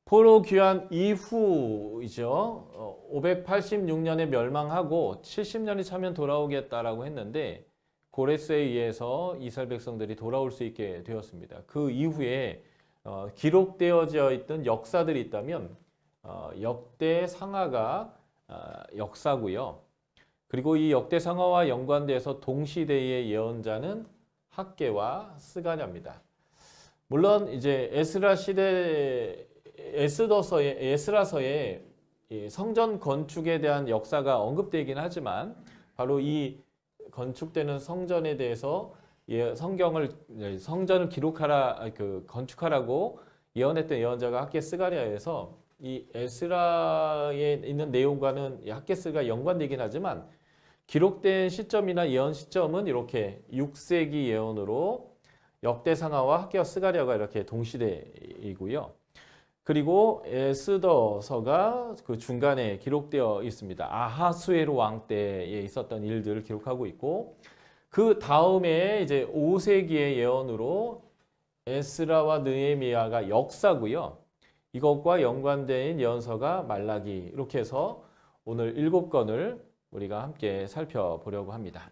포로 귀환 이후이죠. 586년에 멸망하고 70년이 차면 돌아오겠다라고 했는데 고레스에 의해서 이스라엘 백성들이 돌아올 수 있게 되었습니다. 그 이후에 기록되어져 있던 역사들이 있다면 역대 상하가 역사고요. 그리고 이 역대 상하와 연관돼서 동시대의 예언자는 학개와 스가랴입니다. 물론 이제 에스라 시대 에스라서에 성전 건축에 대한 역사가 언급되긴 하지만 바로 이 건축되는 성전에 대해서 성전을 기록하라 건축하라고 예언했던 예언자가 학개 스가랴여서 이 에스라에 있는 내용과는 학개 스가 연관되긴 하지만 기록된 시점이나 예언 시점은 이렇게 6세기 예언으로 역대상하와 학개와 스가랴가 이렇게 동시대이고요. 그리고 에스더서가 그 중간에 기록되어 있습니다. 아하수에로 왕 때에 있었던 일들을 기록하고 있고 그 다음에 이제 5세기의 예언으로 에스라와 느헤미야가 역사고요. 이것과 연관된 예언서가 말라기 이렇게 해서 오늘 7권을 우리가 함께 살펴보려고 합니다.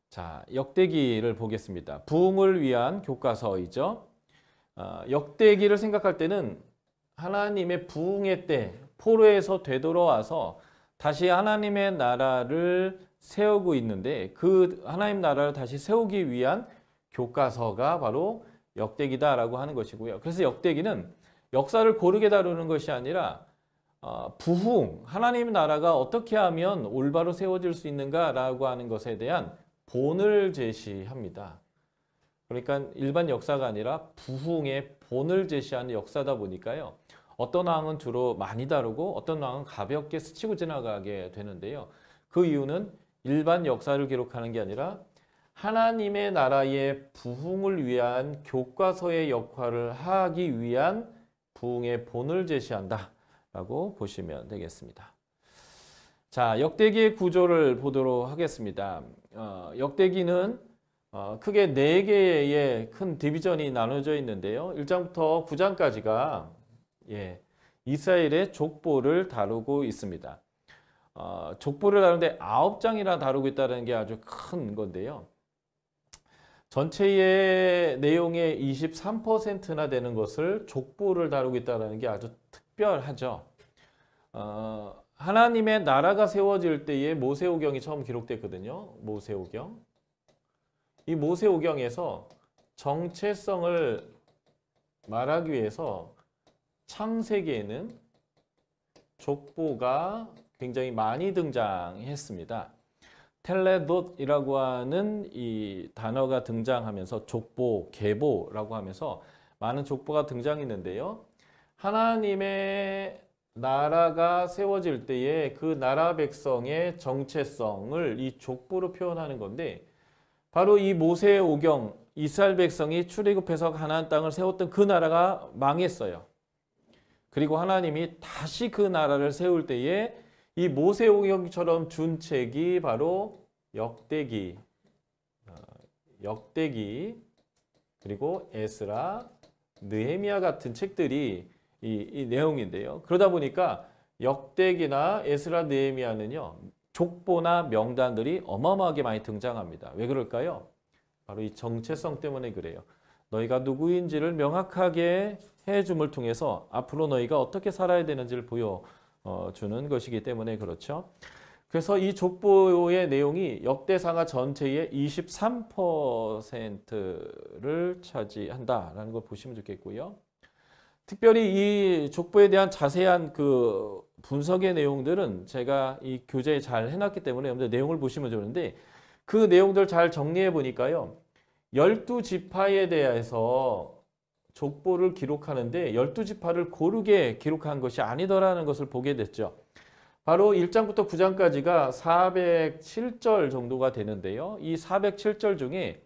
자, 역대기를 보겠습니다. 부흥을 위한 교과서이죠. 역대기를 생각할 때는 하나님의 부흥의 때 포로에서 되돌아와서 다시 하나님의 나라를 세우고 있는데 그 하나님 나라를 다시 세우기 위한 교과서가 바로 역대기다라고 하는 것이고요. 그래서 역대기는 역사를 고르게 다루는 것이 아니라 부흥, 하나님의 나라가 어떻게 하면 올바로 세워질 수 있는가라고 하는 것에 대한 본을 제시합니다. 그러니까 일반 역사가 아니라 부흥의 본을 제시하는 역사다 보니까요. 어떤 왕은 주로 많이 다루고 어떤 왕은 가볍게 스치고 지나가게 되는데요. 그 이유는 일반 역사를 기록하는 게 아니라 하나님의 나라의 부흥을 위한 교과서의 역할을 하기 위한 부흥의 본을 제시한다라고 보시면 되겠습니다. 자, 역대기의 구조를 보도록 하겠습니다. 역대기는 크게 4개의 큰 디비전이 나눠져 있는데요. 1장부터 9장까지가 이스라엘의 족보를 다루고 있습니다. 족보를 다루는데 9장이나 다루고 있다는 게 아주 큰 건데요. 전체의 내용의 23%나 되는 것을 족보를 다루고 있다는 게 아주 특별하죠. 하나님의 나라가 세워질 때에 모세오경이 처음 기록됐거든요. 모세오경. 이 모세오경에서 정체성을 말하기 위해서 창세기에는 족보가 굉장히 많이 등장했습니다. 텔레돗이라고 하는 이 단어가 등장하면서 족보, 계보라고 하면서 많은 족보가 등장했는데요. 하나님의 나라가 세워질 때에 그 나라 백성의 정체성을 이 족보로 표현하는 건데 바로 이 모세오경, 이스라엘 백성이 출애굽해서 가나안 땅을 세웠던 그 나라가 망했어요. 그리고 하나님이 다시 그 나라를 세울 때에 이 모세오경처럼 준 책이 바로 역대기, 그리고 에스라, 느헤미야 같은 책들이 이 내용인데요. 그러다 보니까 역대기나 에스라, 느헤미야는요. 족보나 명단들이 어마어마하게 많이 등장합니다. 왜 그럴까요? 바로 이 정체성 때문에 그래요. 너희가 누구인지를 명확하게 해줌을 통해서 앞으로 너희가 어떻게 살아야 되는지를 보여주는 것이기 때문에 그렇죠. 그래서 이 족보의 내용이 역대상하 전체의 23%를 차지한다라는 걸 보시면 좋겠고요. 특별히 이 족보에 대한 자세한 그 분석의 내용들은 제가 이 교재에 잘 해놨기 때문에 여러분들 내용을 보시면 좋은데 그 내용들 잘 정리해 보니까요. 12지파에 대해서 족보를 기록하는데 12지파를 고르게 기록한 것이 아니더라는 것을 보게 됐죠. 바로 1장부터 9장까지가 407절 정도가 되는데요. 이 407절 중에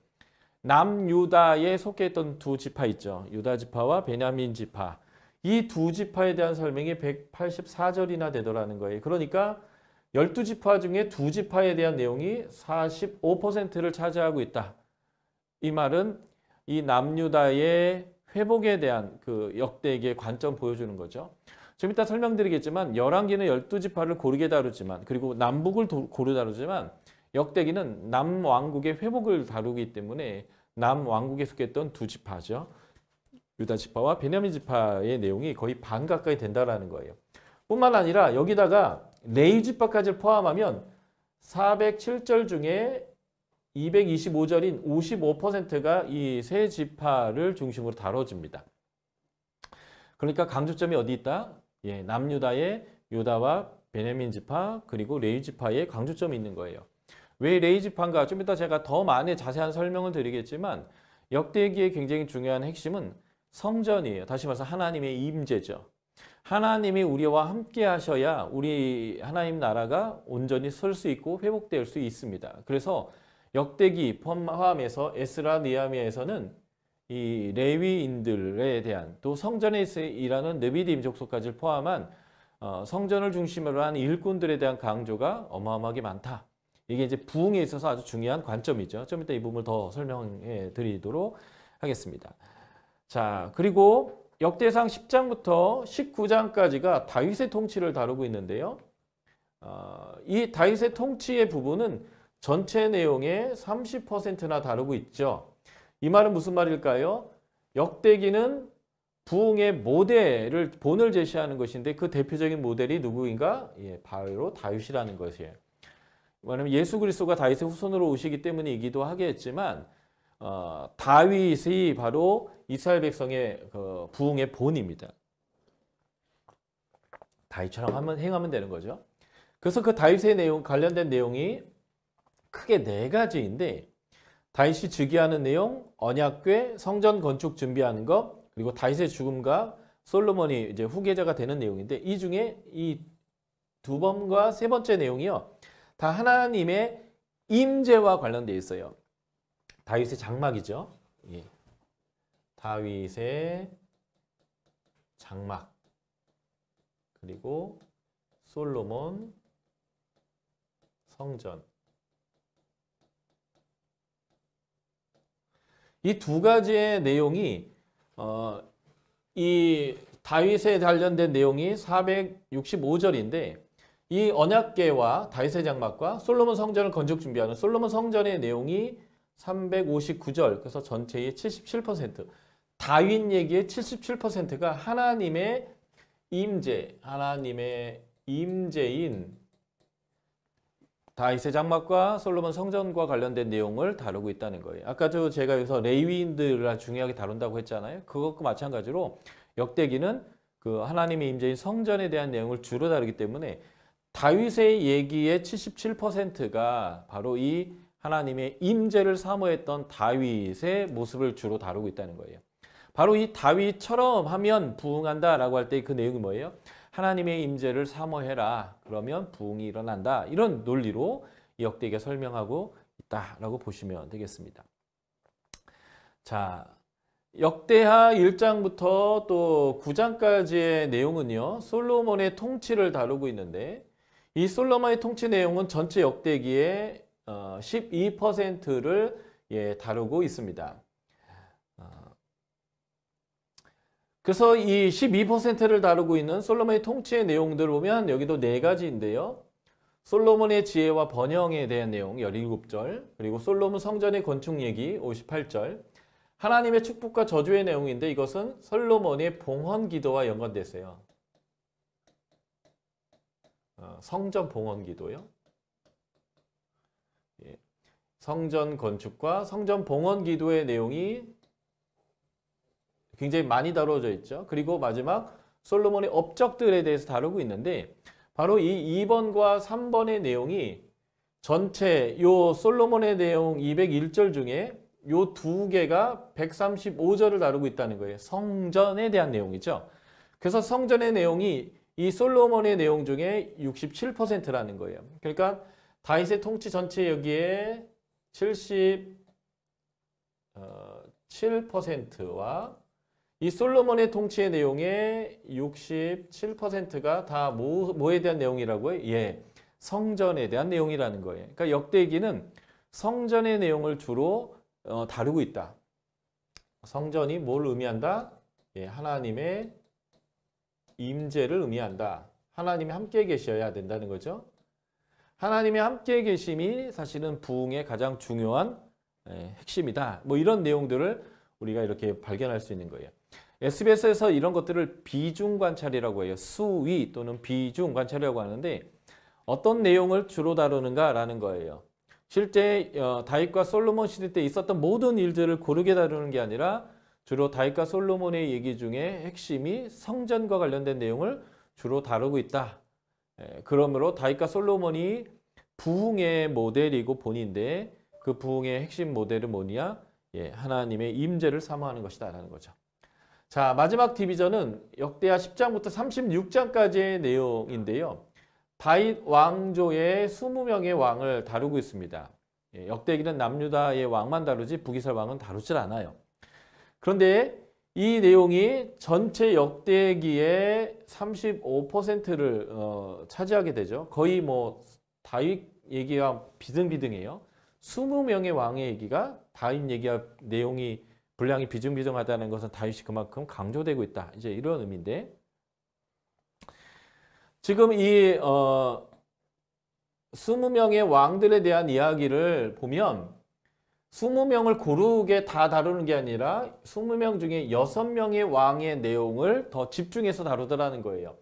남유다에 속해 있던 2지파 있죠. 유다 지파와 베냐민 지파. 이 2지파에 대한 설명이 184절이나 되더라는 거예요. 그러니까 12지파 중에 2지파에 대한 내용이 45%를 차지하고 있다. 이 말은 이 남유다의 회복에 대한 그 역대기의 관점 보여주는 거죠. 좀 이따 설명드리겠지만 열왕기는 12지파를 고르게 다루지만 그리고 남북을 고르게 다루지만 역대기는 남왕국의 회복을 다루기 때문에 남왕국에 속했던 두 지파죠. 유다 지파와 베냐민 지파의 내용이 거의 반 가까이 된다라는 거예요. 뿐만 아니라 여기다가 레위 지파까지 포함하면 407절 중에 225절인 55%가 이 세 지파를 중심으로 다뤄집니다. 그러니까 강조점이 어디 있다? 예, 남유다의 유다와 베냐민 지파 그리고 레위 지파에 강조점이 있는 거예요. 왜 레위 지파인가? 좀 이따 제가 더 많이 자세한 설명을 드리겠지만 역대기의 굉장히 중요한 핵심은 성전이에요. 다시 말해서 하나님의 임재죠. 하나님이 우리와 함께 하셔야 우리 하나님 나라가 온전히 설 수 있고 회복될 수 있습니다. 그래서 역대기 포함해서 에스라 느헤미야에서는 이 레위인들에 대한 또 성전에 일하는 느비딤 족속까지 포함한 성전을 중심으로 한 일꾼들에 대한 강조가 어마어마하게 많다. 이게 이제 부흥에 있어서 아주 중요한 관점이죠. 좀 이따 이 부분을 더 설명해 드리도록 하겠습니다. 자, 그리고 역대상 10장부터 19장까지가 다윗의 통치를 다루고 있는데요. 이 다윗의 통치의 부분은 전체 내용의 30%나 다루고 있죠. 이 말은 무슨 말일까요? 역대기는 부흥의 모델을 본을 제시하는 것인데 그 대표적인 모델이 누구인가? 예, 바로 다윗이라는 것이에요. 왜냐하면 예수 그리스도가 다윗의 후손으로 오시기 때문이기도 하겠지만 다윗이 바로 이스라엘 백성의 그 부흥의 본입니다. 다윗처럼 행하면 되는 거죠. 그래서 그 다윗의 내용 관련된 내용이 크게 네 가지인데 다윗이 즉위하는 내용, 언약궤, 성전 건축 준비하는 것, 그리고 다윗의 죽음과 솔로몬이 이제 후계자가 되는 내용인데 이 중에 이 두 번과 세 번째 내용이요. 다 하나님의 임재와 관련되어 있어요. 다윗의 장막이죠. 예. 다윗의 장막 그리고 솔로몬 성전 이 두 가지의 내용이 이 다윗에 관련된 내용이 465절인데 이 언약궤와 다윗의 장막과 솔로몬 성전을 건축 준비하는 솔로몬 성전의 내용이 359절, 그래서 전체의 77%, 다윗 얘기의 77%가 하나님의 임재, 하나님의 임재인 다윗의 장막과 솔로몬 성전과 관련된 내용을 다루고 있다는 거예요. 아까 제가 여기서 레위인들을 중요하게 다룬다고 했잖아요. 그것과 마찬가지로 역대기는 그 하나님의 임재인 성전에 대한 내용을 주로 다루기 때문에 다윗의 얘기의 77%가 바로 이 하나님의 임재를 사모했던 다윗의 모습을 주로 다루고 있다는 거예요. 바로 이 다윗처럼 하면 부흥한다라고 할 때 그 내용이 뭐예요? 하나님의 임재를 사모해라. 그러면 부흥이 일어난다. 이런 논리로 역대기가 설명하고 있다라고 보시면 되겠습니다. 자, 역대하 1장부터 또 9장까지의 내용은요. 솔로몬의 통치를 다루고 있는데 이 솔로몬의 통치 내용은 전체 역대기의 12%를 다루고 있습니다. 그래서 이 12%를 다루고 있는 솔로몬의 통치의 내용들을 보면 여기도 네 가지인데요. 솔로몬의 지혜와 번영에 대한 내용 17절, 그리고 솔로몬 성전의 건축 얘기 58절, 하나님의 축복과 저주의 내용인데 이것은 솔로몬의 봉헌 기도와 연관됐어요. 성전 봉헌 기도요. 예. 성전 건축과 성전 봉헌 기도의 내용이 굉장히 많이 다뤄져 있죠. 그리고 마지막 솔로몬의 업적들에 대해서 다루고 있는데 바로 이 2번과 3번의 내용이 전체 요 솔로몬의 내용 201절 중에 요 두 개가 135절을 다루고 있다는 거예요. 성전에 대한 내용이죠. 그래서 성전의 내용이 이 솔로몬의 내용 중에 67%라는 거예요. 그러니까 다윗의 통치 전체 여기에 77%와 이 솔로몬의 통치의 내용의 67%가 다 뭐에 대한 내용이라고요? 예, 성전에 대한 내용이라는 거예요. 그러니까 역대기는 성전의 내용을 주로 다루고 있다. 성전이 뭘 의미한다? 예, 하나님의 임재를 의미한다. 하나님이 함께 계셔야 된다는 거죠. 하나님이 함께 계심이 사실은 부흥의 가장 중요한 핵심이다. 뭐 이런 내용들을 우리가 이렇게 발견할 수 있는 거예요. SBS에서 이런 것들을 비중 관찰이라고 해요. 수위 또는 비중 관찰이라고 하는데 어떤 내용을 주로 다루는가라는 거예요. 실제 다윗과 솔로몬 시대 때 있었던 모든 일들을 고르게 다루는 게 아니라 주로 다윗과 솔로몬의 얘기 중에 핵심이 성전과 관련된 내용을 주로 다루고 있다. 그러므로 다윗과 솔로몬이 부흥의 모델이고 본인데 그 부흥의 핵심 모델은 뭐냐? 예, 하나님의 임재를 사모하는 것이다 라는 거죠. 자, 마지막 디비전은 역대하 10장부터 36장까지의 내용인데요. 다윗 왕조의 20명의 왕을 다루고 있습니다. 예, 역대기는 남유다의 왕만 다루지 북이스라엘 왕은 다루질 않아요. 그런데 이 내용이 전체 역대기의 35%를 차지하게 되죠. 거의 뭐 다윗 얘기와 비등비등해요. 20명의 왕의 얘기가 다윗 얘기와 내용이 분량이 비등비등하다는 것은 다윗이 그만큼 강조되고 있다. 이제 이런 의미인데 지금 이 20명의 왕들에 대한 이야기를 보면 20명을 고르게 다 다루는 게 아니라 20명 중에 6명의 왕의 내용을 더 집중해서 다루더라는 거예요.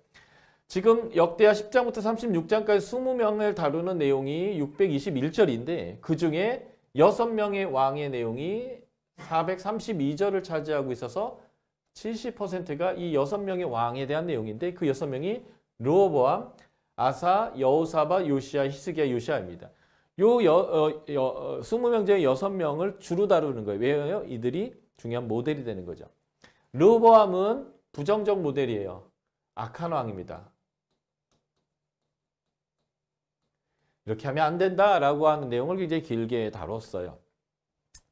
지금 역대하 10장부터 36장까지 20명을 다루는 내용이 621절인데 그 중에 6명의 왕의 내용이 432절을 차지하고 있어서 70%가 이 6명의 왕에 대한 내용인데 그 6명이 르호보암, 아사, 여호사밧, 요시야, 히스기야, 요시야입니다. 요 20명 중에 6명을 주로 다루는 거예요. 왜요? 이들이 중요한 모델이 되는 거죠. 르호보암은 부정적 모델이에요. 악한 왕입니다. 이렇게 하면 안 된다라고 하는 내용을 굉장히 길게 다뤘어요.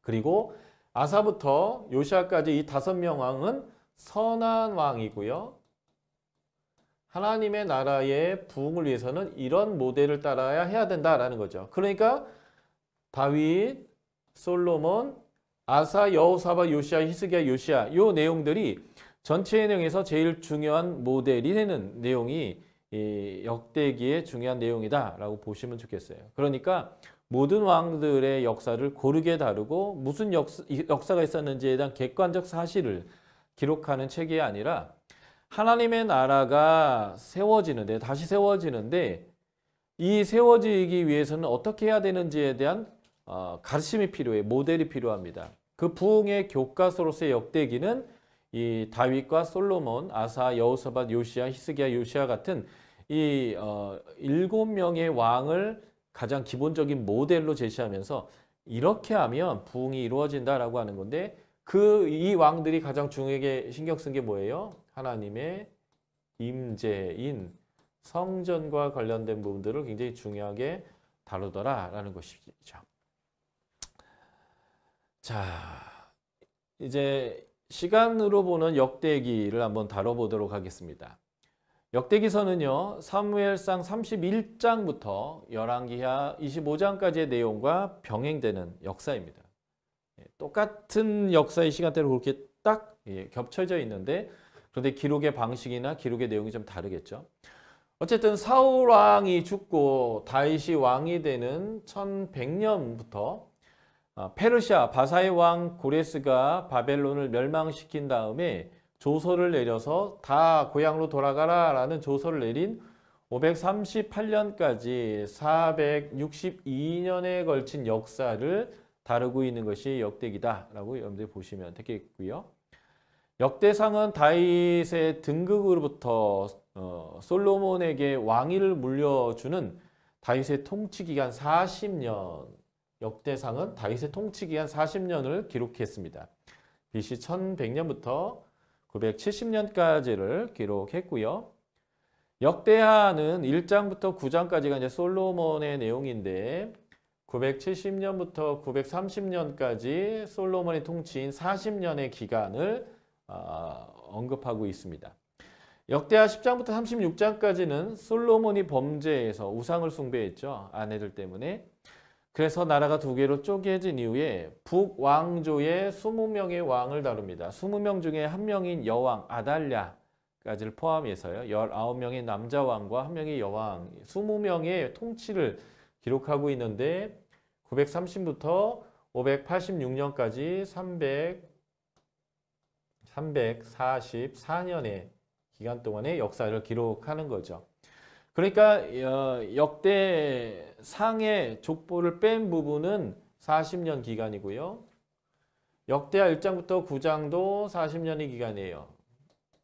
그리고 아사부터 요시야까지 이 5명 왕은 선한 왕이고요. 하나님의 나라의 부흥을 위해서는 이런 모델을 따라야 해야 된다라는 거죠. 그러니까 다윗, 솔로몬, 아사, 여호사밧, 요시야, 히스기야, 요시야 이 내용들이 전체 내용에서 제일 중요한 모델이 되는 내용이 이 역대기의 중요한 내용이다라고 보시면 좋겠어요. 그러니까 모든 왕들의 역사를 고르게 다루고 무슨 역사가 있었는지에 대한 객관적 사실을 기록하는 책이 아니라 하나님의 나라가 세워지는데 다시 세워지는데 이 세워지기 위해서는 어떻게 해야 되는지에 대한 가르침이 필요해요. 모델이 필요합니다. 그 부흥의 교과서로서의 역대기는 이 다윗과 솔로몬, 아사, 여호사밧, 요시야, 히스기야, 요시야 같은 이 7명의 왕을 가장 기본적인 모델로 제시하면서 이렇게 하면 부흥이 이루어진다라고 하는 건데 이 왕들이 가장 중요하게 신경 쓴 게 뭐예요? 하나님의 임재인 성전과 관련된 부분들을 굉장히 중요하게 다루더라라는 것이죠. 자, 이제 시간으로 보는 역대기를 한번 다뤄보도록 하겠습니다. 역대기서는요, 사무엘상 31장부터 열왕기하 25장까지의 내용과 병행되는 역사입니다. 똑같은 역사의 시간대로 그렇게 딱 겹쳐져 있는데 그런데 기록의 방식이나 기록의 내용이 좀 다르겠죠. 어쨌든 사울 왕이 죽고 다윗이 왕이 되는 1100년부터 페르시아 바사의 왕 고레스가 바벨론을 멸망시킨 다음에 조서를 내려서 다 고향으로 돌아가라 라는 조서를 내린 538년까지 462년에 걸친 역사를 다루고 있는 것이 역대기다라고 여러분들이 보시면 되겠고요. 역대상은 다윗의 등극으로부터 솔로몬에게 왕위를 물려주는 다윗의 통치기간 40년, 역대상은 다윗의 통치기간 40년을 기록했습니다. BC 1100년부터 970년까지를 기록했고요. 역대하는 1장부터 9장까지가 이제 솔로몬의 내용인데 970년부터 930년까지 솔로몬의 통치인 40년의 기간을 언급하고 있습니다. 역대하 10장부터 36장까지는 솔로몬이 범죄해서 우상을 숭배했죠. 아내들 때문에. 그래서 나라가 두 개로 쪼개진 이후에 북왕조의 20명의 왕을 다룹니다. 20명 중에 한 명인 여왕 아달랴까지를 포함해서요. 19명의 남자 왕과 한 명의 여왕 20명의 통치를 기록하고 있는데 930부터 586년까지 344년의 기간 동안의 역사를 기록하는 거죠. 그러니까 역대 상의 족보를 뺀 부분은 40년 기간이고요. 역대하 1장부터 9장도 40년의 기간이에요.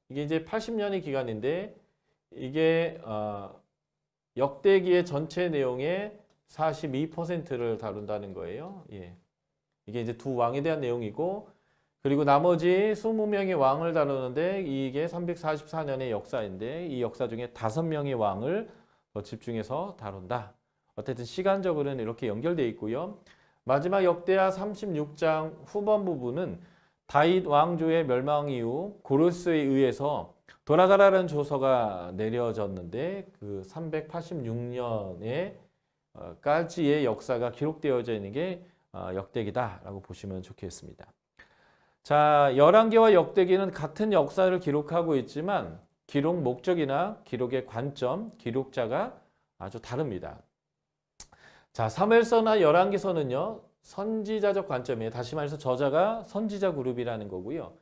이게 이제 80년의 기간인데 이게 역대기의 전체 내용의 42%를 다룬다는 거예요. 예. 이게 이제 두 왕에 대한 내용이고 그리고 나머지 20명의 왕을 다루는데 이게 344년의 역사인데 이 역사 중에 5명의 왕을 더 집중해서 다룬다. 어쨌든 시간적으로는 이렇게 연결되어 있고요. 마지막 역대하 36장 후반 부분은 다윗 왕조의 멸망 이후 고르스에 의해서 돌아가라는 조서가 내려졌는데 그 386년에 까지의 역사가 기록되어져 있는 게 역대기다라고 보시면 좋겠습니다. 자, 열왕기와 역대기는 같은 역사를 기록하고 있지만 기록 목적이나 기록의 관점, 기록자가 아주 다릅니다. 자, 사무엘서나 열왕기서는요. 선지자적 관점이에요. 다시 말해서 저자가 선지자 그룹이라는 거고요.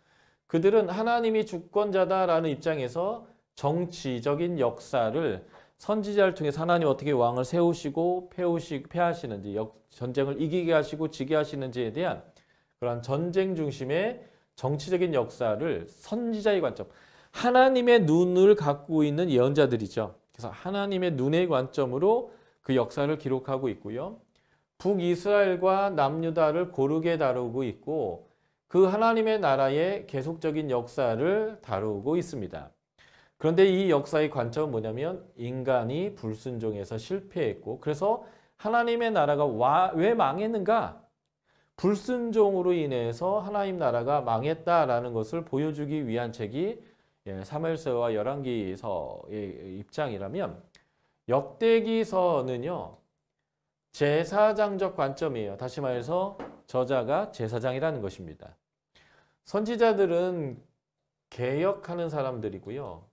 그들은 하나님이 주권자다라는 입장에서 정치적인 역사를 선지자를 통해서 하나님 어떻게 왕을 세우시고 폐하시는지 전쟁을 이기게 하시고 지게 하시는지에 대한 그런 전쟁 중심의 정치적인 역사를 선지자의 관점, 하나님의 눈을 갖고 있는 예언자들이죠. 그래서 하나님의 눈의 관점으로 그 역사를 기록하고 있고요. 북이스라엘과 남유다를 고르게 다루고 있고 그 하나님의 나라의 계속적인 역사를 다루고 있습니다. 그런데 이 역사의 관점은 뭐냐면 인간이 불순종해서 실패했고 그래서 하나님의 나라가 왜 망했는가? 불순종으로 인해서 하나님 나라가 망했다라는 것을 보여주기 위한 책이 사무엘서와 열왕기서의 입장이라면 역대기서는요. 제사장적 관점이에요. 다시 말해서 저자가 제사장이라는 것입니다. 선지자들은 개혁하는 사람들이고요.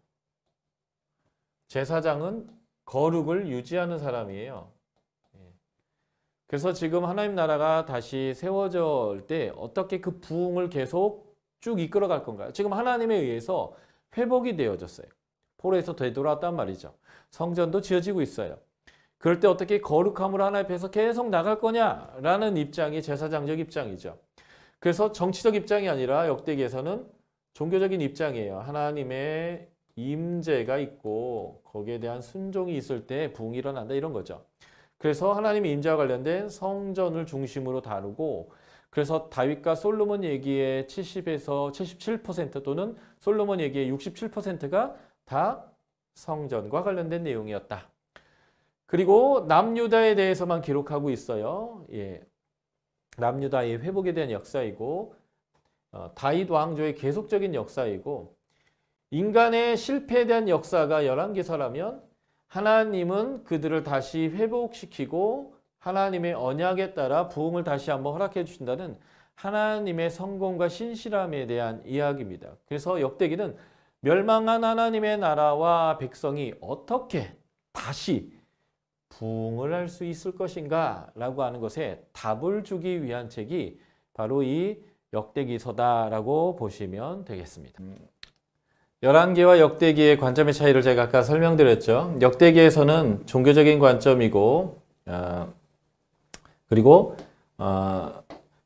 제사장은 거룩을 유지하는 사람이에요. 그래서 지금 하나님 나라가 다시 세워질 때 어떻게 그 부흥을 계속 쭉 이끌어갈 건가요? 지금 하나님에 의해서 회복이 되어졌어요. 포로에서 되돌아왔단 말이죠. 성전도 지어지고 있어요. 그럴 때 어떻게 거룩함으로 하나님 앞에서 계속 나갈 거냐라는 입장이 제사장적 입장이죠. 그래서 정치적 입장이 아니라 역대기에서는 종교적인 입장이에요. 하나님의 임재가 있고 거기에 대한 순종이 있을 때 부흥이 일어난다 이런 거죠. 그래서 하나님의 임재와 관련된 성전을 중심으로 다루고 그래서 다윗과 솔로몬 얘기의 70에서 77% 또는 솔로몬 얘기의 67%가 다 성전과 관련된 내용이었다. 그리고 남유다에 대해서만 기록하고 있어요. 예. 남유다의 회복에 대한 역사이고 다윗 왕조의 계속적인 역사이고 인간의 실패에 대한 역사가 열왕기서라면 하나님은 그들을 다시 회복시키고 하나님의 언약에 따라 부흥을 다시 한번 허락해 주신다는 하나님의 성공과 신실함에 대한 이야기입니다. 그래서 역대기는 멸망한 하나님의 나라와 백성이 어떻게 다시 부흥을 할 수 있을 것인가 라고 하는 것에 답을 주기 위한 책이 바로 이 역대기서다라고 보시면 되겠습니다. 열왕기와 역대기의 관점의 차이를 제가 아까 설명드렸죠. 역대기에서는 종교적인 관점이고 그리고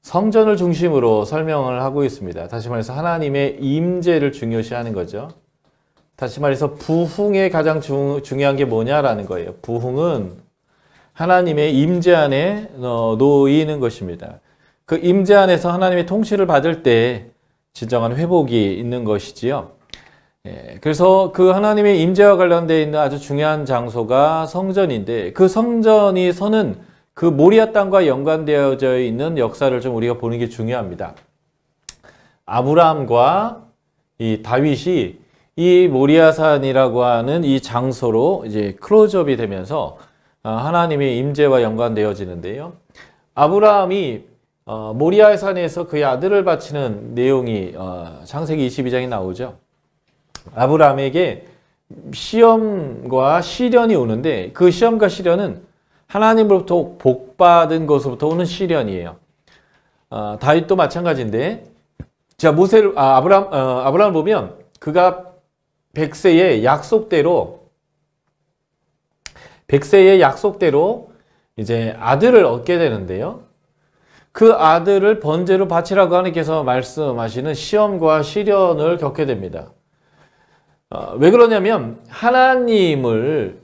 성전을 중심으로 설명을 하고 있습니다. 다시 말해서 하나님의 임재를 중요시하는 거죠. 다시 말해서 부흥의 가장 중요한 게 뭐냐라는 거예요. 부흥은 하나님의 임재 안에 놓이는 것입니다. 그 임재 안에서 하나님의 통치를 받을 때 진정한 회복이 있는 것이지요. 그래서 그 하나님의 임재와 관련되어 있는 아주 중요한 장소가 성전인데 그 성전이 서는 그 모리아 땅과 연관되어져 있는 역사를 좀 우리가 보는 게 중요합니다. 아브라함과 이 다윗이 이 모리아산이라고 하는 이 장소로 이제 클로즈업이 되면서 하나님의 임재와 연관되어지는데요. 아브라함이 모리아의 산에서 그의 아들을 바치는 내용이 창세기 22장에 나오죠. 아브라함에게 시험과 시련이 오는데 그 시험과 시련은 하나님으로부터 복받은 것으로부터 오는 시련이에요. 다윗도 마찬가지인데, 자, 아브라함을 보면 그가 100세의 약속대로 이제 아들을 얻게 되는데요. 그 아들을 번제로 바치라고 하나님께서 말씀하시는 시험과 시련을 겪게 됩니다. 왜 그러냐면 하나님을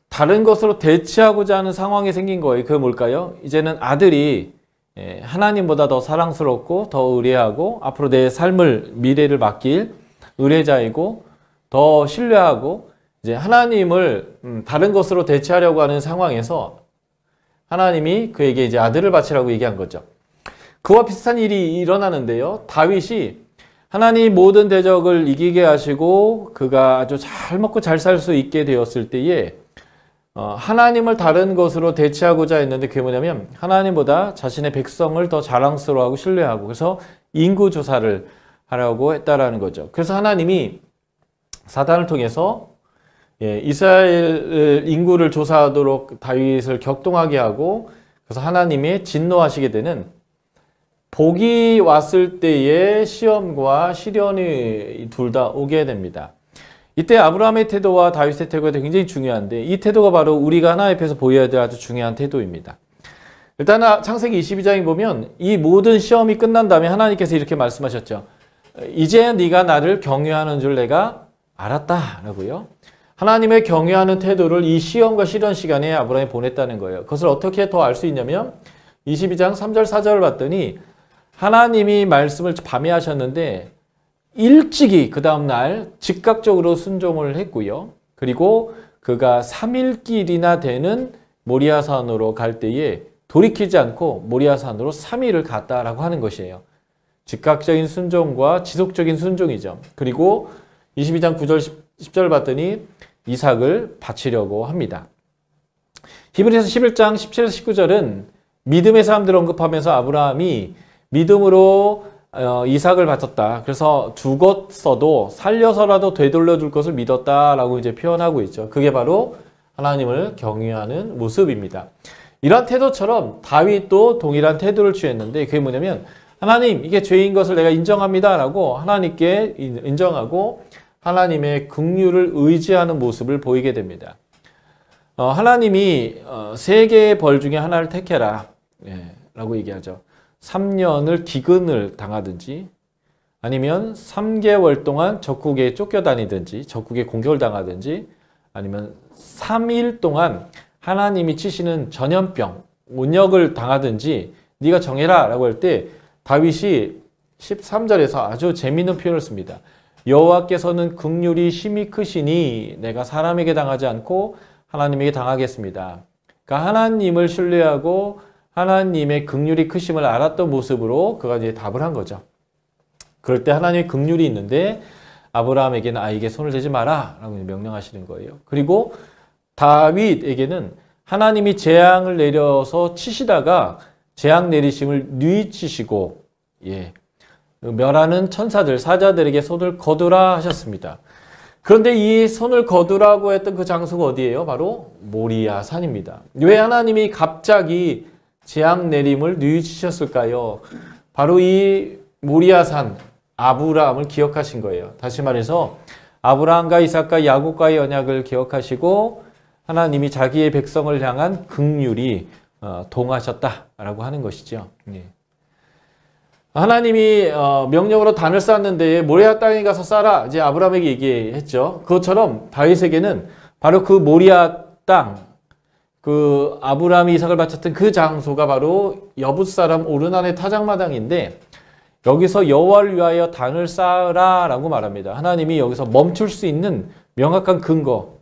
다른 것으로 대체하고자 하는 상황이 생긴 거예요. 그게 뭘까요? 이제는 아들이 하나님보다 더 사랑스럽고 더 의뢰하고 앞으로 내 삶을 미래를 맡길 의뢰자이고 더 신뢰하고 이제 하나님을 다른 것으로 대체하려고 하는 상황에서 하나님이 그에게 이제 아들을 바치라고 얘기한 거죠. 그와 비슷한 일이 일어나는데요. 다윗이 하나님 모든 대적을 이기게 하시고 그가 아주 잘 먹고 잘 살 수 있게 되었을 때에 하나님을 다른 것으로 대체하고자 했는데 그게 뭐냐면 하나님보다 자신의 백성을 더 자랑스러워하고 신뢰하고 그래서 인구조사를 하려고 했다라는 거죠. 그래서 하나님이 사단을 통해서 이스라엘 인구를 조사하도록 다윗을 격동하게 하고 그래서 하나님이 진노하시게 되는 복이 왔을 때의 시험과 시련이 둘 다 오게 됩니다. 이때 아브라함의 태도와 다윗의 태도가 굉장히 중요한데 이 태도가 바로 우리가 하나님 앞에서 보여야 될 아주 중요한 태도입니다. 일단 창세기 22장에 보면 이 모든 시험이 끝난 다음에 하나님께서 이렇게 말씀하셨죠. 이제 네가 나를 경외하는 줄 내가 알았다라고요. 하나님의 경외하는 태도를 이 시험과 시련 시간에 아브라함이 보냈다는 거예요. 그것을 어떻게 더 알 수 있냐면 22장 3절 4절을 봤더니 하나님이 말씀을 밤에 하셨는데 일찍이 그 다음날 즉각적으로 순종을 했고요. 그리고 그가 3일길이나 되는 모리아산으로 갈 때에 돌이키지 않고 모리아산으로 3일을 갔다라고 하는 것이에요. 즉각적인 순종과 지속적인 순종이죠. 그리고 22장 9절 10절을 봤더니 이삭을 바치려고 합니다. 히브리서 11장 17에서 19절은 믿음의 사람들을 언급하면서 아브라함이 믿음으로 이삭을 바쳤다. 그래서 죽었어도 살려서라도 되돌려 줄 것을 믿었다라고 이제 표현하고 있죠. 그게 바로 하나님을 경외하는 모습입니다. 이런 태도처럼 다윗도 동일한 태도를 취했는데 그게 뭐냐면 하나님 이게 죄인 것을 내가 인정합니다라고 하나님께 인정하고 하나님의 긍휼을 의지하는 모습을 보이게 됩니다. 하나님이 세 개의 벌 중에 하나를 택해라 라고 얘기하죠. 3년을 기근을 당하든지 아니면 3개월 동안 적국에 쫓겨다니든지 적국에 공격을 당하든지 아니면 3일 동안 하나님이 치시는 전염병, 온역을 당하든지 네가 정해라 라고 할 때 다윗이 13절에서 아주 재미있는 표현을 씁니다. 여호와께서는 긍휼이 심히 크시니 내가 사람에게 당하지 않고 하나님에게 당하겠습니다. 그러니까 하나님을 신뢰하고 하나님의 긍휼이 크심을 알았던 모습으로 그가 이제 답을 한 거죠. 그럴 때 하나님의 긍휼이 있는데 아브라함에게는 아이에게 손을 대지 마라 라고 명령하시는 거예요. 그리고 다윗에게는 하나님이 재앙을 내려서 치시다가 재앙 내리심을 뉘치시고 멸하는 천사들, 사자들에게 손을 거두라 하셨습니다. 그런데 이 손을 거두라고 했던 그 장소가 어디예요? 바로 모리아 산입니다. 왜 하나님이 갑자기 재앙 내림을 뉘우치셨을까요? 바로 이 모리아 산, 아브라함을 기억하신 거예요. 다시 말해서 아브라함과 이삭과 야곱과의 언약을 기억하시고 하나님이 자기의 백성을 향한 긍휼이 동하셨다라고 하는 것이죠. 하나님이 명령으로 단을 쌓았는데 모리아 땅에 가서 쌓아라 이제 아브라함에게 얘기했죠. 그것처럼 다윗에게는 바로 그 모리아 땅, 그 아브라함이 이삭을 바쳤던 그 장소가 바로 여붓 사람 오르난의 타작마당인데 여기서 여호와를 위하여 단을 쌓으라 라고 말합니다. 하나님이 여기서 멈출 수 있는 명확한 근거,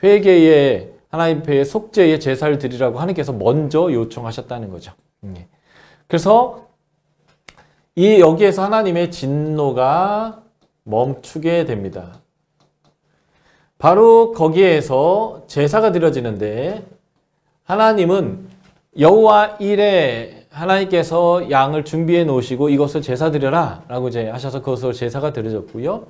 회개의 하나님 앞에 속죄의 제사를 드리라고 하나님께서 먼저 요청하셨다는 거죠. 그래서 여기에서 하나님의 진노가 멈추게 됩니다. 바로 거기에서 제사가 드려지는데 하나님은 여호와 일에 하나님께서 양을 준비해 놓으시고 이것을 제사 드려라 라고 이제 하셔서 그것을 제사가 드려졌고요.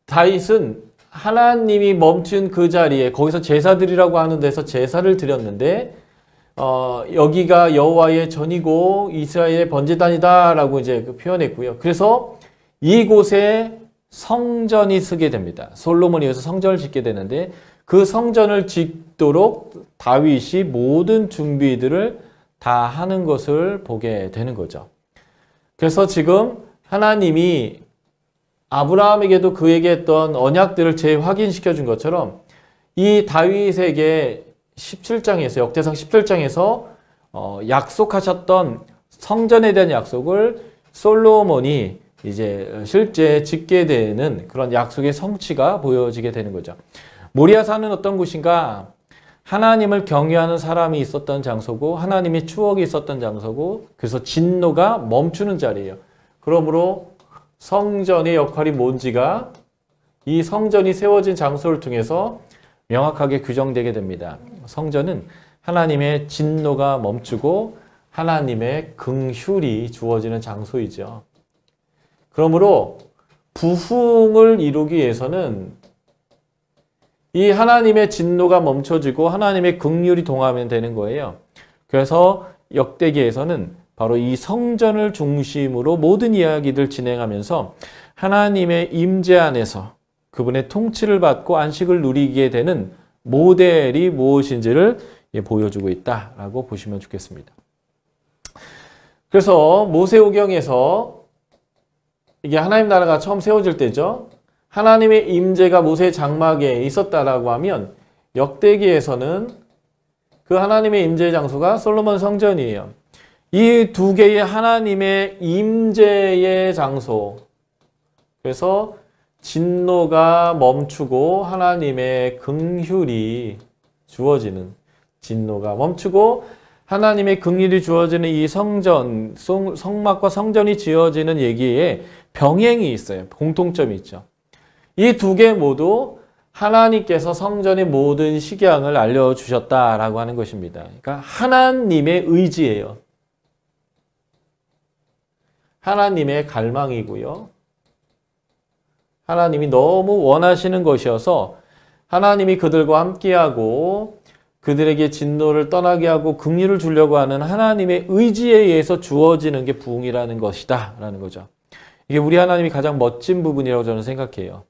다윗은 하나님이 멈춘 그 자리에 거기서 제사 드리라고 하는 데서 제사를 드렸는데 여기가 여호와의 전이고 이스라엘의 번제단이다 라고 이제 표현했고요. 그래서 이곳에 성전이 서게 됩니다. 솔로몬이 여기서 성전을 짓게 되는데 그 성전을 짓도록 다윗이 모든 준비들을 다 하는 것을 보게 되는 거죠. 그래서 지금 하나님이 아브라함에게도 그에게 했던 언약들을 재확인시켜 준 것처럼 이 다윗에게 17장에서 역대상 17장에서 약속하셨던 성전에 대한 약속을 솔로몬이 이제 실제 짓게 되는 그런 약속의 성취가 보여지게 되는 거죠. 모리아산은 어떤 곳인가? 하나님을 경외하는 사람이 있었던 장소고 하나님의 추억이 있었던 장소고 그래서 진노가 멈추는 자리예요. 그러므로 성전의 역할이 뭔지가 이 성전이 세워진 장소를 통해서 명확하게 규정되게 됩니다. 성전은 하나님의 진노가 멈추고 하나님의 긍휼이 주어지는 장소이죠. 그러므로 부흥을 이루기 위해서는 이 하나님의 진노가 멈춰지고 하나님의 긍휼이 동하면 되는 거예요. 그래서 역대기에서는 바로 이 성전을 중심으로 모든 이야기들 진행하면서 하나님의 임재 안에서 그분의 통치를 받고 안식을 누리게 되는 모델이 무엇인지를 보여주고 있다라고 보시면 좋겠습니다. 그래서 모세오경에서 이게 하나님 나라가 처음 세워질 때죠. 하나님의 임재가 모세 장막에 있었다라고 하면 역대기에서는 그 하나님의 임재 장소가 솔로몬 성전이에요. 이 두 개의 하나님의 임재의 장소. 그래서 진노가 멈추고 하나님의 긍휼이 주어지는 진노가 멈추고 하나님의 긍휼이 주어지는 이 성전, 성막과 성전이 지어지는 얘기에 병행이 있어요. 공통점이 있죠. 이 두 개 모두 하나님께서 성전의 모든 식양을 알려주셨다라고 하는 것입니다. 그러니까 하나님의 의지예요. 하나님의 갈망이고요. 하나님이 너무 원하시는 것이어서 하나님이 그들과 함께하고 그들에게 진노를 떠나게 하고 긍휼을 주려고 하는 하나님의 의지에 의해서 주어지는 게 부흥이라는 것이다 라는 거죠. 이게 우리 하나님이 가장 멋진 부분이라고 저는 생각해요.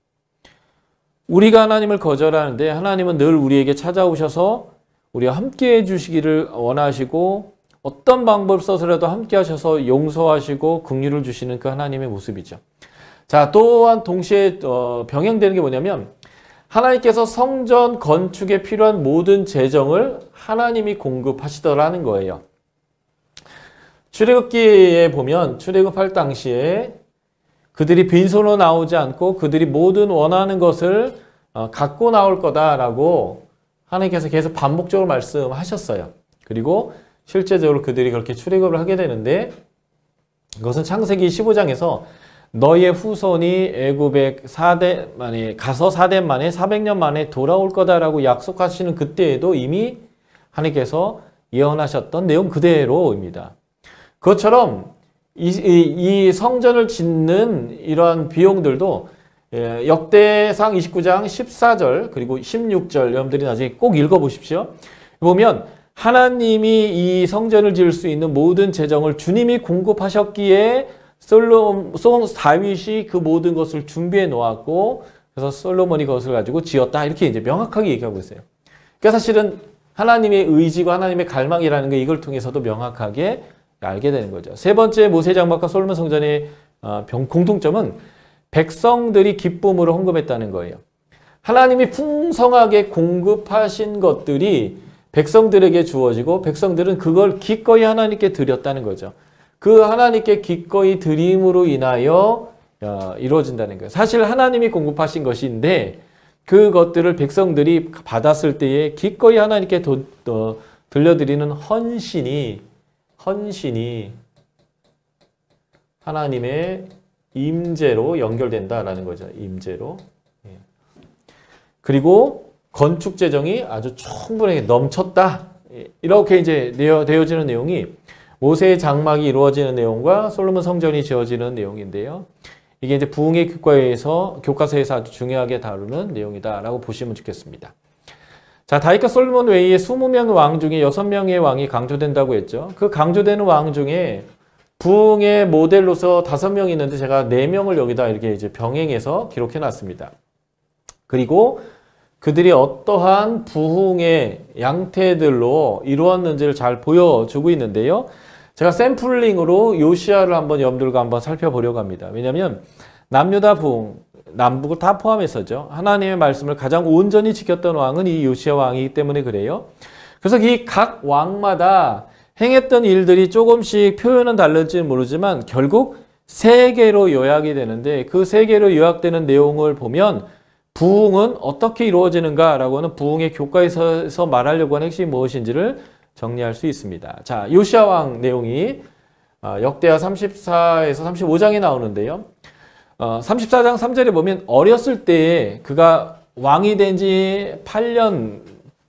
우리가 하나님을 거절하는데 하나님은 늘 우리에게 찾아오셔서 우리와 함께해 주시기를 원하시고 어떤 방법을 써서라도 함께 하셔서 용서하시고 긍휼을 주시는 그 하나님의 모습이죠. 자, 또한 동시에 병행되는 게 뭐냐면 하나님께서 성전 건축에 필요한 모든 재정을 하나님이 공급하시더라는 거예요. 출애굽기에 보면 출애굽할 당시에 그들이 빈손으로 나오지 않고 그들이 모든 원하는 것을 갖고 나올 거다라고 하나님께서 계속 반복적으로 말씀하셨어요. 그리고 실제적으로 그들이 그렇게 출애굽을 하게 되는데 이것은 창세기 15장에서 너의 후손이 애굽에 4대 만에 가서 4대 만에 400년 만에 돌아올 거다라고 약속하시는 그때에도 이미 하나님께서 예언하셨던 내용 그대로입니다. 그것처럼 이 성전을 짓는 이러한 비용들도 역대상 29장 14절 그리고 16절 여러분들이 나중에 꼭 읽어보십시오. 보면 하나님이 이 성전을 지을 수 있는 모든 재정을 주님이 공급하셨기에 다윗이 그 모든 것을 준비해 놓았고 그래서 솔로몬이 그것을 가지고 지었다 이렇게 이제 명확하게 얘기하고 있어요. 그러니까 사실은 하나님의 의지와 하나님의 갈망이라는 게 이걸 통해서도 명확하게 알게 되는 거죠. 세 번째 모세 장막과 솔로몬 성전의 공통점은 백성들이 기쁨으로 헌금했다는 거예요. 하나님이 풍성하게 공급하신 것들이 백성들에게 주어지고 백성들은 그걸 기꺼이 하나님께 드렸다는 거죠. 그 하나님께 기꺼이 드림으로 인하여 이루어진다는 거예요. 사실 하나님이 공급하신 것인데 그것들을 백성들이 받았을 때에 기꺼이 하나님께 들려드리는 헌신이 하나님의 임재로 연결된다라는 거죠. 임재로. 그리고 건축 재정이 아주 충분하게 넘쳤다. 이렇게 이제 되어지는 내용이 모세의 장막이 이루어지는 내용과 솔로몬 성전이 지어지는 내용인데요. 이게 이제 부흥의 교과서에서 아주 중요하게 다루는 내용이다라고 보시면 좋겠습니다. 자, 다윗과 솔로몬 외에 20명 왕 중에 6명의 왕이 강조된다고 했죠. 그 강조되는 왕 중에 부흥의 모델로서 5명이 있는데 제가 4명을 여기다 이렇게 이제 병행해서 기록해 놨습니다. 그리고 그들이 어떠한 부흥의 양태들로 이루었는지를 잘 보여주고 있는데요. 제가 샘플링으로 요시야를 한번 여러분들과 한번 살펴보려고 합니다. 왜냐하면 남유다 부흥, 남북을 다 포함해서죠. 하나님의 말씀을 가장 온전히 지켰던 왕은 이 요시야 왕이기 때문에 그래요. 그래서 이 각 왕마다 행했던 일들이 조금씩 표현은 다를지는 모르지만 결국 3개로 요약이 되는데 그 3개로 요약되는 내용을 보면 부흥은 어떻게 이루어지는가라고 하는 부흥의 교과에서 말하려고 하는 핵심이 무엇인지를 정리할 수 있습니다. 자, 요시야 왕 내용이 역대하 34에서 35장에 나오는데요. 34장 3절에 보면 어렸을 때에 그가 왕이 된 지 8년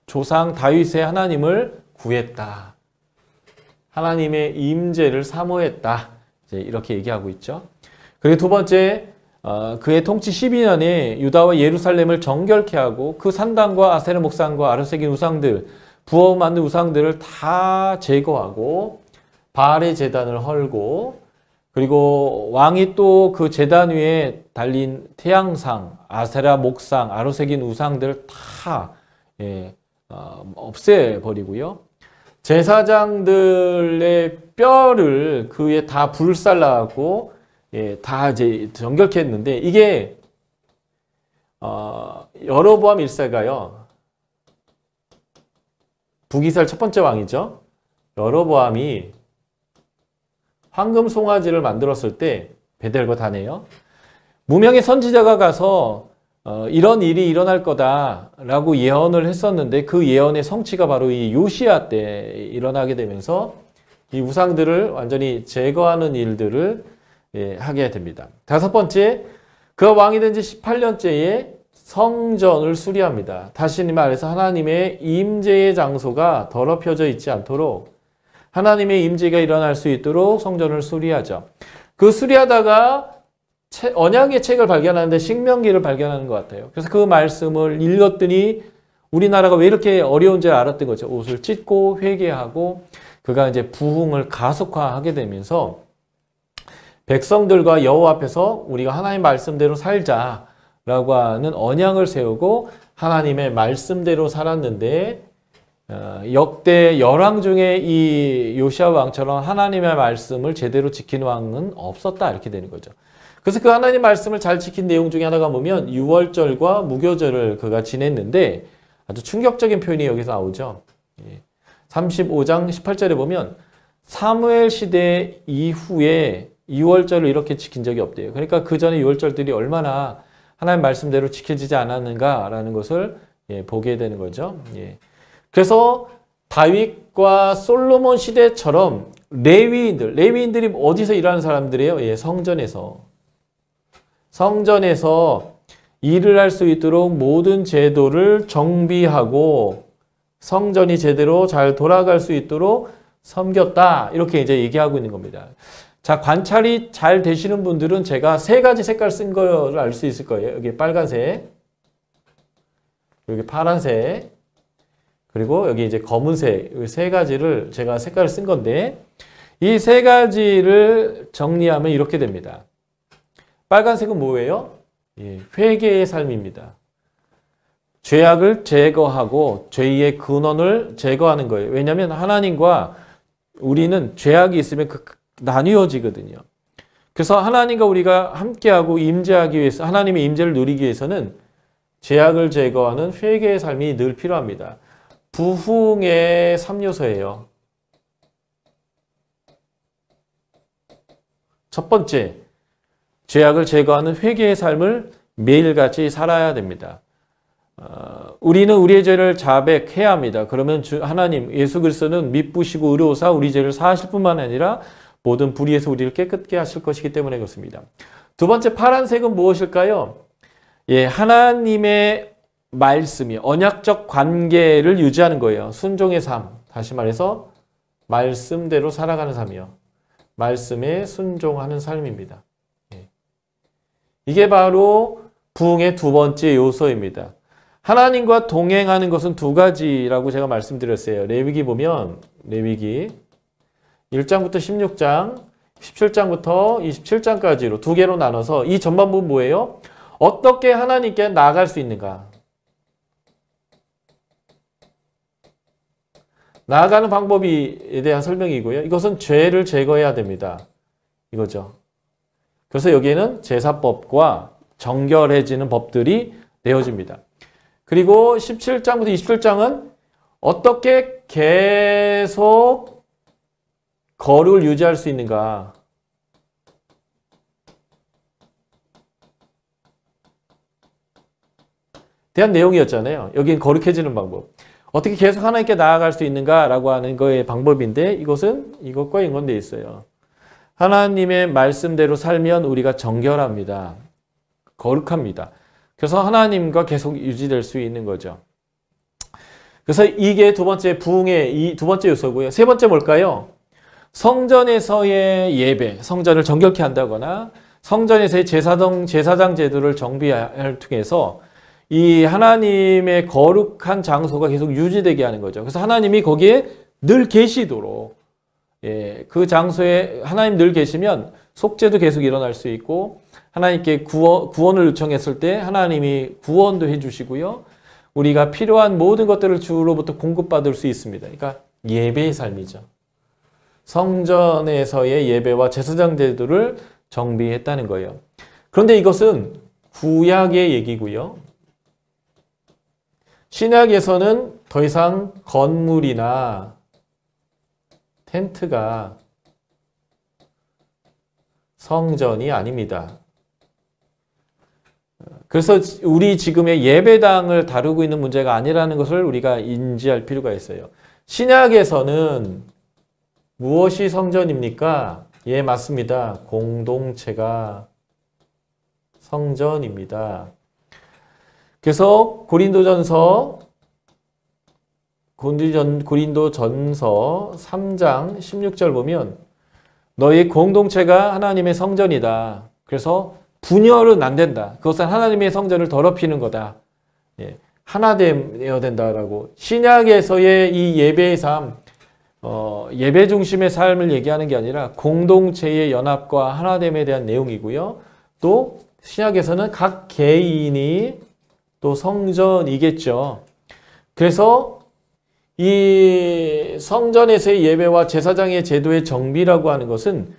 조상 다윗의 하나님을 구했다. 하나님의 임재를 사모했다. 이제 이렇게 얘기하고 있죠. 그리고 두 번째, 그의 통치 12년에 유다와 예루살렘을 정결케 하고 그 산당과 아세라 목상과 아르세긴 우상들, 부어 만든 우상들을 다 제거하고 바알의 제단을 헐고 그리고 왕이 또 그 제단 위에 달린 태양상, 아세라 목상, 아르세긴 우상들을 다 없애버리고요. 제사장들의 뼈를 그 위에 다 불살라고 다 이제 정결케 했는데 이게 여로보암 1세가요. 북이스라엘 첫 번째 왕이죠. 여로보암이 황금 송아지를 만들었을 때 베델과 다네요. 무명의 선지자가 가서 이런 일이 일어날 거다라고 예언을 했었는데 그 예언의 성취가 바로 이 요시야 때 일어나게 되면서 이 우상들을 완전히 제거하는 일들을 하게 됩니다. 다섯 번째, 그가 왕이 된 지 18년째에 성전을 수리합니다. 다시 말해서 하나님의 임재의 장소가 더럽혀져 있지 않도록 하나님의 임재가 일어날 수 있도록 성전을 수리하죠. 그 수리하다가 언약의 책을 발견하는데 신명기를 발견하는 것 같아요. 그래서 그 말씀을 읽었더니 우리나라가 왜 이렇게 어려운지 알았던 거죠. 옷을 찢고 회개하고 그가 이제 부흥을 가속화하게 되면서 백성들과 여호와 앞에서 우리가 하나님 말씀대로 살자라고 하는 언약을 세우고 하나님의 말씀대로 살았는데 역대 열왕 중에 이 요시야 왕처럼 하나님의 말씀을 제대로 지킨 왕은 없었다 이렇게 되는 거죠. 그래서 그 하나님 말씀을 잘 지킨 내용 중에 하나가 보면 유월절과 무교절을 그가 지냈는데 아주 충격적인 표현이 여기서 나오죠. 35장 18절에 보면 사무엘 시대 이후에 유월절을 이렇게 지킨 적이 없대요. 그러니까 그 전에 유월절들이 얼마나 하나님 말씀대로 지켜지지 않았는가라는 것을 보게 되는 거죠. 그래서 다윗과 솔로몬 시대처럼 레위인들이 어디서 일하는 사람들이에요? 성전에서 일을 할 수 있도록 모든 제도를 정비하고 성전이 제대로 잘 돌아갈 수 있도록 섬겼다. 이렇게 이제 얘기하고 있는 겁니다. 자, 관찰이 잘 되시는 분들은 제가 3가지 색깔 쓴 걸 알 수 있을 거예요. 여기 빨간색, 여기 파란색, 그리고 여기 이제 검은색, 이 3가지를 제가 색깔을 쓴 건데 이 3가지를 정리하면 이렇게 됩니다. 빨간색은 뭐예요? 회개의 삶입니다. 죄악을 제거하고 죄의 근원을 제거하는 거예요. 왜냐하면 하나님과 우리는 죄악이 있으면 나뉘어지거든요. 그래서 하나님과 우리가 함께하고 임재하기 위해서 하나님의 임재를 누리기 위해서는 죄악을 제거하는 회개의 삶이 늘 필요합니다. 부흥의 3요소예요. 첫 번째, 죄악을 제거하는 회개의 삶을 매일같이 살아야 됩니다. 우리는 우리의 죄를 자백해야 합니다. 그러면 하나님, 예수 그리스도는 미쁘시고 의로우사 우리 죄를 사하실 뿐만 아니라 모든 불의에서 우리를 깨끗게 하실 것이기 때문에 그렇습니다. 두 번째 파란색은 무엇일까요? 하나님의 말씀이 언약적 관계를 유지하는 거예요. 순종의 삶. 다시 말해서 말씀대로 살아가는 삶이요. 말씀에 순종하는 삶입니다. 이게 바로 부흥의 두 번째 요소입니다. 하나님과 동행하는 것은 두 가지라고 제가 말씀드렸어요. 레위기 보면 레위기 1장부터 16장, 17장부터 27장까지로 두 개로 나눠서 이 전반부는 뭐예요? 어떻게 하나님께 나아갈 수 있는가? 나아가는 방법에 대한 설명이고요. 이것은 죄를 제거해야 됩니다. 이거죠. 그래서 여기에는 제사법과 정결해지는 법들이 내어집니다. 그리고 17장부터 27장은 어떻게 계속 거룩을 유지할 수 있는가. 대한 내용이었잖아요. 여기는 거룩해지는 방법. 어떻게 계속 하나님께 나아갈 수 있는가라고 하는 거의 방법인데 이것은 이것과 연관되어 있어요. 하나님의 말씀대로 살면 우리가 정결합니다. 거룩합니다. 그래서 하나님과 계속 유지될 수 있는 거죠. 그래서 이게 두 번째 부흥의 이 두 번째 요소고요. 세 번째 뭘까요? 성전에서의 예배, 성전을 정결케 한다거나 성전에서의 제사장 제도를 정비를 통해서 이 하나님의 거룩한 장소가 계속 유지되게 하는 거죠. 그래서 하나님이 거기에 늘 계시도록 그 장소에 하나님 늘 계시면 속죄도 계속 일어날 수 있고 하나님께 구원을 요청했을 때 하나님이 구원도 해주시고요. 우리가 필요한 모든 것들을 주로부터 공급받을 수 있습니다. 그러니까 예배의 삶이죠. 성전에서의 예배와 제사장 제도를 정비했다는 거예요. 그런데 이것은 구약의 얘기고요. 신약에서는 더 이상 건물이나 텐트가 성전이 아닙니다. 그래서 우리 지금의 예배당을 다루고 있는 문제가 아니라는 것을 우리가 인지할 필요가 있어요. 신약에서는 무엇이 성전입니까? 예, 맞습니다. 공동체가 성전입니다. 그래서 고린도전서 3장 16절 보면 너희 공동체가 하나님의 성전이다. 그래서 분열은 안 된다. 그것은 하나님의 성전을 더럽히는 거다. 하나 되어야 된다라고. 신약에서의 이 예배의 삶, 예배 중심의 삶을 얘기하는 게 아니라 공동체의 연합과 하나됨에 대한 내용이고요. 또 신약에서는 각 개인이 또 성전이겠죠. 그래서 이 성전에서의 예배와 제사장의 제도의 정비라고 하는 것은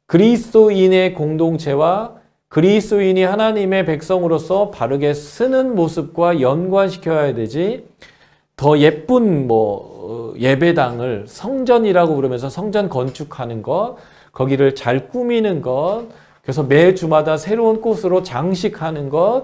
그리스도인의 공동체와 그리스도인이 하나님의 백성으로서 바르게 쓰는 모습과 연관시켜야 되지 더 예쁜 예배당을 성전이라고 부르면서 성전 건축하는 것, 거기를 잘 꾸미는 것, 그래서 매 주마다 새로운 꽃으로 장식하는 것,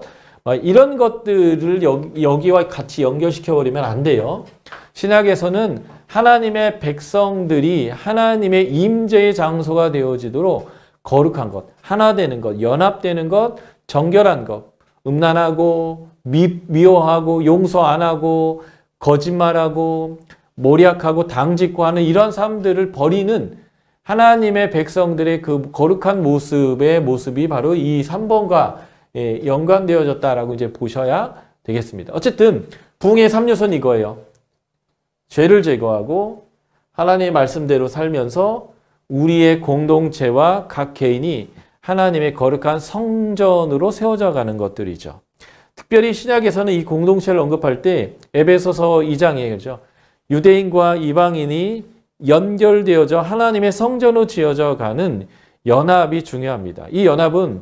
이런 것들을 여기와 같이 연결시켜버리면 안 돼요. 신약에서는 하나님의 백성들이 하나님의 임재의 장소가 되어지도록 거룩한 것, 하나 되는 것, 연합되는 것, 정결한 것, 음란하고 미워하고 용서 안 하고 거짓말하고 모략하고 당짓고 하는 이런 삶들을 버리는 하나님의 백성들의 그 거룩한 모습이 바로 이 3번과 연관되어졌다라고 이제 보셔야 되겠습니다. 어쨌든 부흥의 3요소는 이거예요. 죄를 제거하고 하나님의 말씀대로 살면서 우리의 공동체와 각 개인이 하나님의 거룩한 성전으로 세워져 가는 것들이죠. 특별히 신약에서는 이 공동체를 언급할 때 에베소서 2장에 그렇죠. 유대인과 이방인이 연결되어져 하나님의 성전으로 지어져 가는 연합이 중요합니다. 이 연합은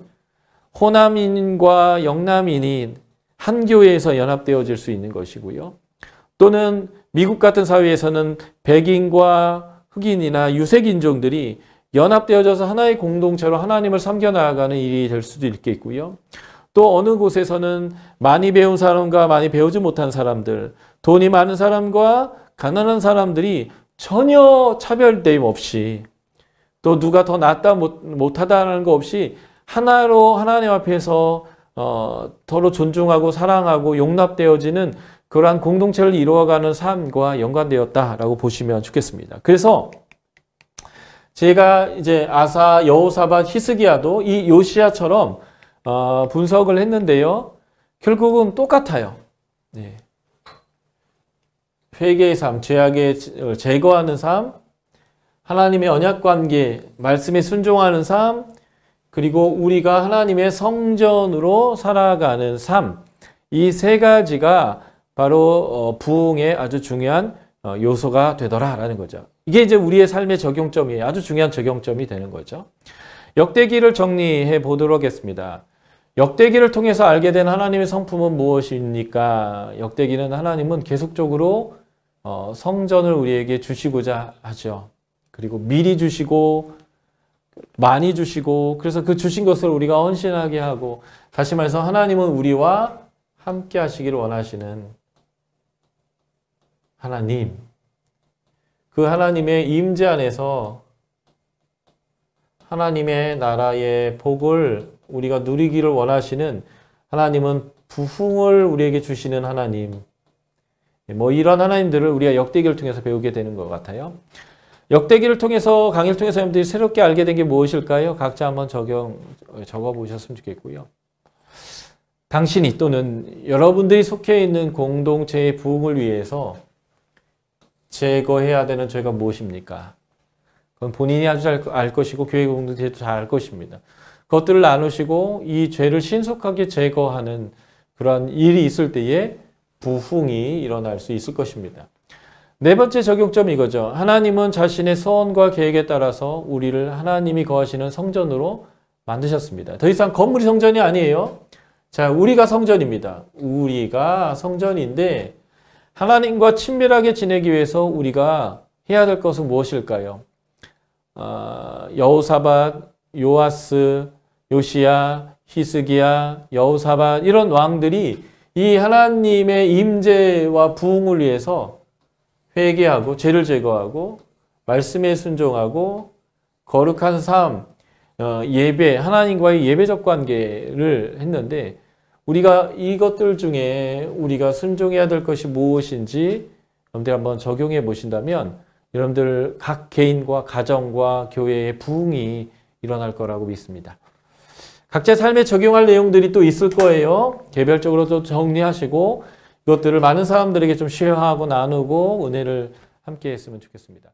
호남인과 영남인이 한 교회에서 연합되어질 수 있는 것이고요. 또는 미국 같은 사회에서는 백인과 흑인이나 유색인종들이 연합되어져서 하나의 공동체로 하나님을 섬겨나가는 일이 될 수도 있겠고요. 또 어느 곳에서는 많이 배운 사람과 많이 배우지 못한 사람들, 돈이 많은 사람과 가난한 사람들이 전혀 차별됨 없이 또 누가 더 낫다 못하다는 거 없이 하나로 하나님 앞에서 서로 존중하고 사랑하고 용납되어지는 그러한 공동체를 이루어가는 삶과 연관되었다라고 보시면 좋겠습니다. 그래서 제가 이제 아사, 여호사밧, 히스기야도 이 요시야처럼 분석을 했는데요. 결국은 똑같아요. 네. 회개의 삶, 죄악을 제거하는 삶, 하나님의 언약관계, 말씀에 순종하는 삶, 그리고 우리가 하나님의 성전으로 살아가는 삶, 이 세 가지가 바로 부흥의 아주 중요한 요소가 되더라라는 거죠. 이게 이제 우리의 삶의 적용점이에요. 아주 중요한 적용점이 되는 거죠. 역대기를 정리해 보도록 하겠습니다. 역대기를 통해서 알게 된 하나님의 성품은 무엇입니까? 역대기는 하나님은 계속적으로 성전을 우리에게 주시고자 하죠. 그리고 미리 주시고 많이 주시고 그래서 그 주신 것을 우리가 헌신하게 하고 다시 말해서 하나님은 우리와 함께 하시기를 원하시는 하나님, 그 하나님의 임재 안에서 하나님의 나라의 복을 우리가 누리기를 원하시는 하나님은 부흥을 우리에게 주시는 하나님, 뭐 이런 하나님들을 우리가 역대기를 통해서 배우게 되는 것 같아요. 역대기를 통해서 강의를 통해서 여러분들이 새롭게 알게 된 게 무엇일까요? 각자 한번 적어 보셨으면 좋겠고요. 당신이 또는 여러분들이 속해 있는 공동체의 부흥을 위해서 제거해야 되는 죄가 무엇입니까? 그건 본인이 아주 잘 알 것이고 교회 공동체도 잘 알 것입니다. 그것들을 나누시고 이 죄를 신속하게 제거하는 그런 일이 있을 때에 부흥이 일어날 수 있을 것입니다. 네 번째 적용점이 이거죠. 하나님은 자신의 소원과 계획에 따라서 우리를 하나님이 거하시는 성전으로 만드셨습니다. 더 이상 건물이 성전이 아니에요. 자, 우리가 성전입니다. 우리가 성전인데 하나님과 친밀하게 지내기 위해서 우리가 해야 될 것은 무엇일까요? 여호사밧, 요아스, 요시야, 히스기야, 여호사밧 이런 왕들이 이 하나님의 임재와 부흥을 위해서 회개하고 죄를 제거하고 말씀에 순종하고 거룩한 삶, 예배, 하나님과의 예배적 관계를 했는데 우리가 이것들 중에 우리가 순종해야 될 것이 무엇인지 여러분들 한번 적용해 보신다면 여러분들 각 개인과 가정과 교회의 부흥이 일어날 거라고 믿습니다. 각자 삶에 적용할 내용들이 또 있을 거예요. 개별적으로 또 정리하시고 이것들을 많은 사람들에게 좀 쉐어하고 나누고 은혜를 함께 했으면 좋겠습니다.